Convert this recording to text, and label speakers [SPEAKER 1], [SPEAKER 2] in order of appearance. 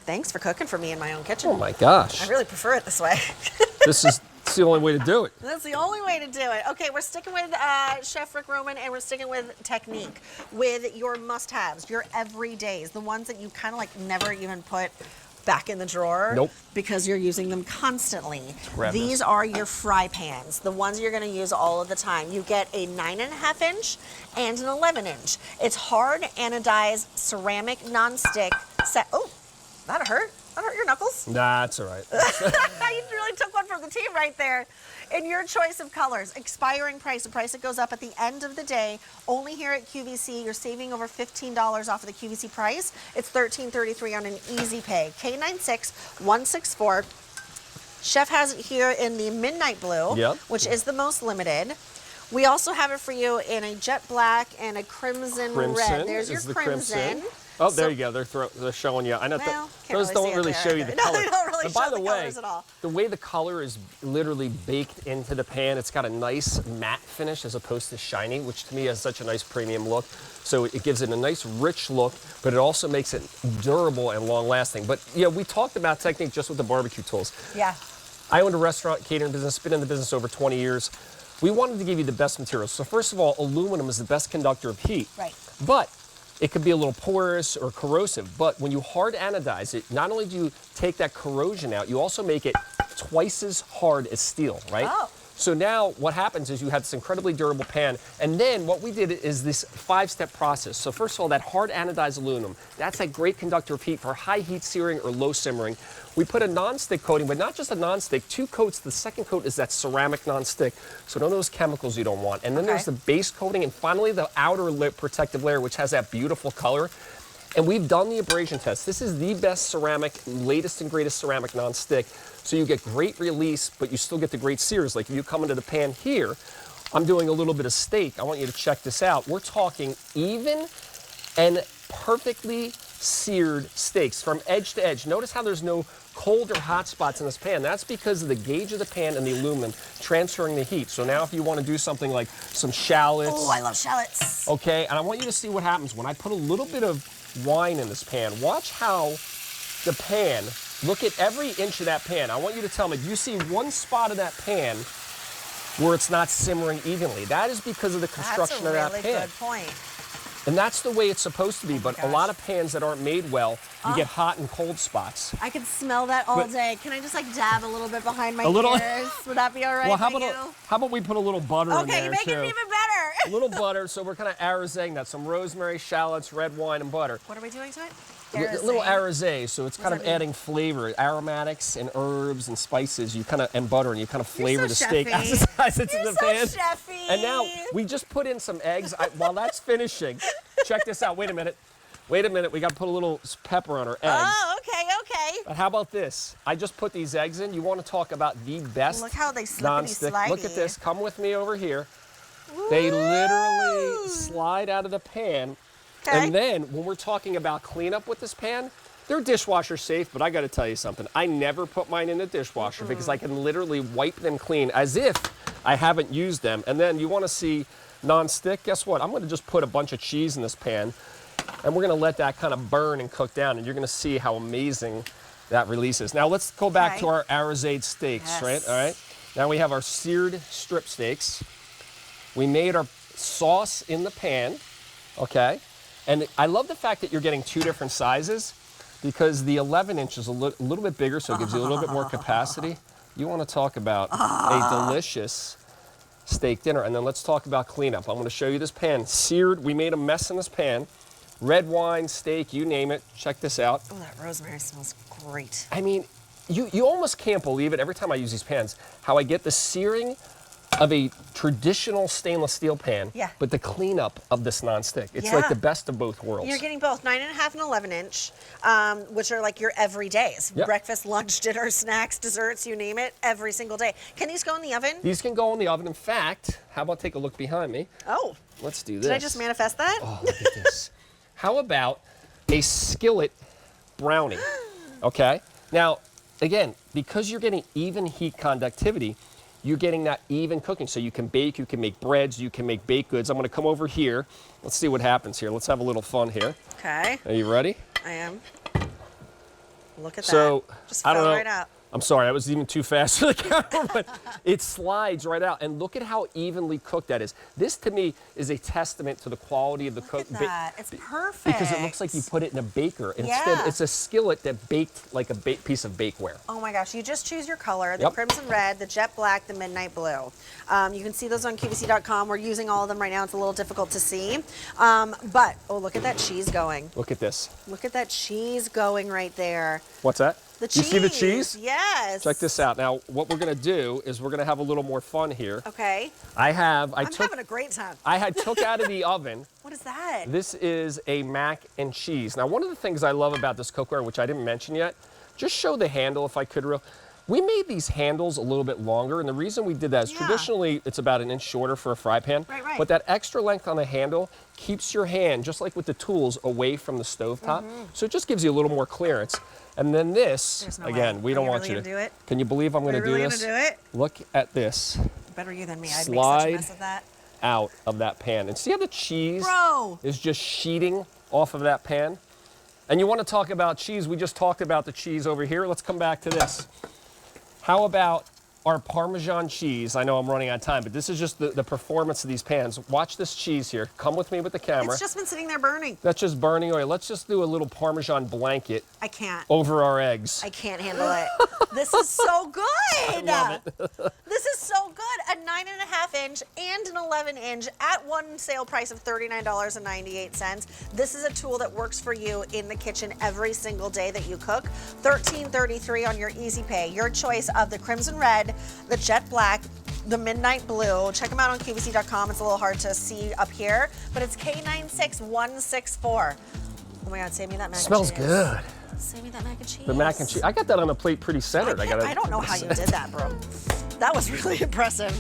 [SPEAKER 1] Thanks for cooking for me in my own kitchen.
[SPEAKER 2] Oh my gosh.
[SPEAKER 1] I really prefer it this way.
[SPEAKER 2] It's the only way to do it.
[SPEAKER 1] That's the only way to do it. Okay, we're sticking with Chef Rick Roman, and we're sticking with technique, with your must-haves, your everydays, the ones that you kind of like never even put back in the drawer.
[SPEAKER 2] Nope.
[SPEAKER 1] Because you're using them constantly.
[SPEAKER 2] These
[SPEAKER 1] are your fry pans, the ones you're going to use all of the time. You get a 9.5 inch and an 11 inch. It's hard anodized ceramic non-stick set. Oh, that hurt. That hurt your knuckles?
[SPEAKER 2] Nah, it's all right.
[SPEAKER 1] You really took one from the team right there. In your choice of colors, expiring price, a price that goes up at the end of the day. Only here at QVC, you're saving over $15 off of the QVC price. It's $13.33 on an easy pay. K96164. Chef has it here in the midnight blue, which is the most limited. We also have it for you in a jet black and a crimson red. There's your crimson.
[SPEAKER 2] Oh, there you go. They're showing you. I know those don't really show you the color.
[SPEAKER 1] No, they don't really show the colors at all.
[SPEAKER 2] The way the color is literally baked into the pan, it's got a nice matte finish as opposed to shiny, which to me has such a nice premium look. So it gives it a nice rich look, but it also makes it durable and long-lasting. But yeah, we talked about technique just with the barbecue tools.
[SPEAKER 1] Yeah.
[SPEAKER 2] I owned a restaurant, catering business, been in the business over 20 years. We wanted to give you the best materials. So first of all, aluminum is the best conductor of heat.
[SPEAKER 1] Right.
[SPEAKER 2] But it could be a little porous or corrosive, but when you hard anodize it, not only do you take that corrosion out, you also make it twice as hard as steel, right?
[SPEAKER 1] Oh.
[SPEAKER 2] So now what happens is you have this incredibly durable pan, and then what we did is this 5-step process. So first of all, that hard anodized aluminum, that's that great conductor of heat for high heat searing or low simmering. We put a non-stick coating, but not just a non-stick, 2 coats. The second coat is that ceramic non-stick, so none of those chemicals you don't want. And then there's the base coating, and finally the outer protective layer, which has that beautiful color. And we've done the abrasion test. This is the best ceramic, latest and greatest ceramic non-stick. So you get great release, but you still get the great sears. Like if you come into the pan here, I'm doing a little bit of steak. I want you to check this out. We're talking even and perfectly seared steaks from edge to edge. Notice how there's no cold or hot spots in this pan. That's because of the gauge of the pan and the aluminum transferring the heat. So now if you want to do something like some shallots.
[SPEAKER 1] Oh, I love shallots.
[SPEAKER 2] Okay, and I want you to see what happens when I put a little bit of wine in this pan. Watch how the pan, look at every inch of that pan. I want you to tell me, do you see one spot of that pan where it's not simmering evenly? That is because of the construction of that pan.
[SPEAKER 1] That's a really good point.
[SPEAKER 2] And that's the way it's supposed to be, but a lot of pans that aren't made well, you get hot and cold spots.
[SPEAKER 1] I could smell that all day. Can I just like dab a little bit behind my ears? Would that be all right?
[SPEAKER 2] Well, how about we put a little butter in there too?
[SPEAKER 1] Okay, you make it even better.
[SPEAKER 2] A little butter, so we're kind of arroseing that. Some rosemary, shallots, red wine, and butter.
[SPEAKER 1] What are we doing to it?
[SPEAKER 2] A little arrosé, so it's kind of adding flavor, aromatics and herbs and spices. You kind of and butter, and you kind of flavor the steak as it's in the pan.
[SPEAKER 1] Chefy.
[SPEAKER 2] And now we just put in some eggs. While that's finishing, check this out. Wait a minute. Wait a minute. We got to put a little pepper on our eggs.
[SPEAKER 1] Oh, okay.
[SPEAKER 2] But how about this? I just put these eggs in. You want to talk about the best
[SPEAKER 1] Look how they slippity-slidey.
[SPEAKER 2] Look at this. Come with me over here.
[SPEAKER 1] Woo.
[SPEAKER 2] They literally slide out of the pan.
[SPEAKER 1] Okay.
[SPEAKER 2] And then when we're talking about cleanup with this pan, they're dishwasher safe, but I got to tell you something. I never put mine in the dishwasher because I can literally wipe them clean as if I haven't used them. And then you want to see non-stick? Guess what? I'm going to just put a bunch of cheese in this pan, and we're going to let that kind of burn and cook down, and you're going to see how amazing that releases. Now let's go back to our arrosé steaks, right? All right. Now we have our seared strip steaks. We made our sauce in the pan, okay? And I love the fact that you're getting 2 different sizes because the 11 inch is a little bit bigger, so it gives you a little bit more capacity. You want to talk about a delicious steak dinner. And then let's talk about cleanup. I'm going to show you this pan. Seared, we made a mess in this pan. Red wine, steak, you name it. Check this out.
[SPEAKER 1] Oh, that rosemary smells great.
[SPEAKER 2] I mean, you almost can't believe it every time I use these pans, how I get the searing of a traditional stainless steel pan, but the cleanup of this non-stick. It's like the best of both worlds.
[SPEAKER 1] You're getting both 9.5 and 11 inch, which are like your everydays. Breakfast, lunch, dinner, snacks, desserts, you name it, every single day. Can these go in the oven?
[SPEAKER 2] These can go in the oven. In fact, how about take a look behind me?
[SPEAKER 1] Oh.
[SPEAKER 2] Let's do this.
[SPEAKER 1] Did I just manifest that?
[SPEAKER 2] Oh, look at this. How about a skillet brownie? Okay. Now, again, because you're getting even heat conductivity, you're getting that even cooking. So you can bake, you can make breads, you can make baked goods. I'm going to come over here. Let's see what happens here. Let's have a little fun here.
[SPEAKER 1] Okay.
[SPEAKER 2] Are you ready?
[SPEAKER 1] I am. Look at
[SPEAKER 2] So,
[SPEAKER 1] that. Just
[SPEAKER 2] I don't
[SPEAKER 1] fell
[SPEAKER 2] know.
[SPEAKER 1] right out.
[SPEAKER 2] I'm sorry, I was even too fast for the camera, but it slides right out. And look at how evenly cooked that is. This, to me, is a testament to the quality of the
[SPEAKER 1] Look at that. It's perfect.
[SPEAKER 2] Because it looks like you put it in a baker. Instead,
[SPEAKER 1] Yeah.
[SPEAKER 2] it's a skillet that baked like a piece of bakeware.
[SPEAKER 1] Oh my gosh, you just choose your color, the
[SPEAKER 2] Yep.
[SPEAKER 1] crimson red, the jet black, the midnight blue. You can see those on QVC.com. We're using all of them right now. It's a little difficult to see. But, oh, look at that cheese going.
[SPEAKER 2] Look at this.
[SPEAKER 1] Look at that cheese going right there.
[SPEAKER 2] What's that?
[SPEAKER 1] The cheese.
[SPEAKER 2] You see the cheese?
[SPEAKER 1] Yes.
[SPEAKER 2] Check this out. Now, what we're gonna do is we're gonna have a little more fun here.
[SPEAKER 1] Okay.
[SPEAKER 2] I'm
[SPEAKER 1] having a great time.
[SPEAKER 2] I took out of the oven.
[SPEAKER 1] What is that?
[SPEAKER 2] This is a mac and cheese. Now, one of the things I love about this cookware, which I didn't mention yet, just show the handle if I could real. We made these handles a little bit longer, and the reason we did that is traditionally it's about 1 inch shorter for a fry pan.
[SPEAKER 1] Right.
[SPEAKER 2] But that extra length on the handle keeps your hand, just like with the tools, away from the stovetop. So it just gives you a little more clearance. And then this,
[SPEAKER 1] There's no
[SPEAKER 2] again,
[SPEAKER 1] way.
[SPEAKER 2] we
[SPEAKER 1] Are
[SPEAKER 2] don't
[SPEAKER 1] you
[SPEAKER 2] want
[SPEAKER 1] really
[SPEAKER 2] you to
[SPEAKER 1] gonna do it?
[SPEAKER 2] Can you believe I'm going to
[SPEAKER 1] Are you really
[SPEAKER 2] do this?
[SPEAKER 1] gonna do it?
[SPEAKER 2] Look at this
[SPEAKER 1] Better you than me. I'd make such a
[SPEAKER 2] Slide.
[SPEAKER 1] mess of that.
[SPEAKER 2] out of that pan. And see how the cheese
[SPEAKER 1] Bro.
[SPEAKER 2] is just sheeting off of that pan? And you want to talk about cheese, we just talked about the cheese over here. Let's come back to this. How about our Parmesan cheese? I know I'm running out of time, but this is just the performance of these pans. Watch this cheese here. Come with me with the camera.
[SPEAKER 1] It's just been sitting there burning.
[SPEAKER 2] That's just burning oil. Let's just do a little Parmesan blanket
[SPEAKER 1] I can't.
[SPEAKER 2] over our eggs.
[SPEAKER 1] I can't handle it. This is so good.
[SPEAKER 2] I love it.
[SPEAKER 1] This is so good. A 9.5 inch and an 11 inch at one sale price of $39.98. This is a tool that works for you in the kitchen every single day that you cook. $13.33 on your Easy Pay. Your choice of the crimson red, the jet black, the midnight blue. Check them out on QVC.com. It's a little hard to see up here, but it's K96164. Oh my God, save me that mac and cheese.
[SPEAKER 2] Smells good.
[SPEAKER 1] Save me that mac and cheese.
[SPEAKER 2] The mac and cheese. I got that on a plate pretty centered.
[SPEAKER 1] I don't know how you did that, bro. That was really impressive.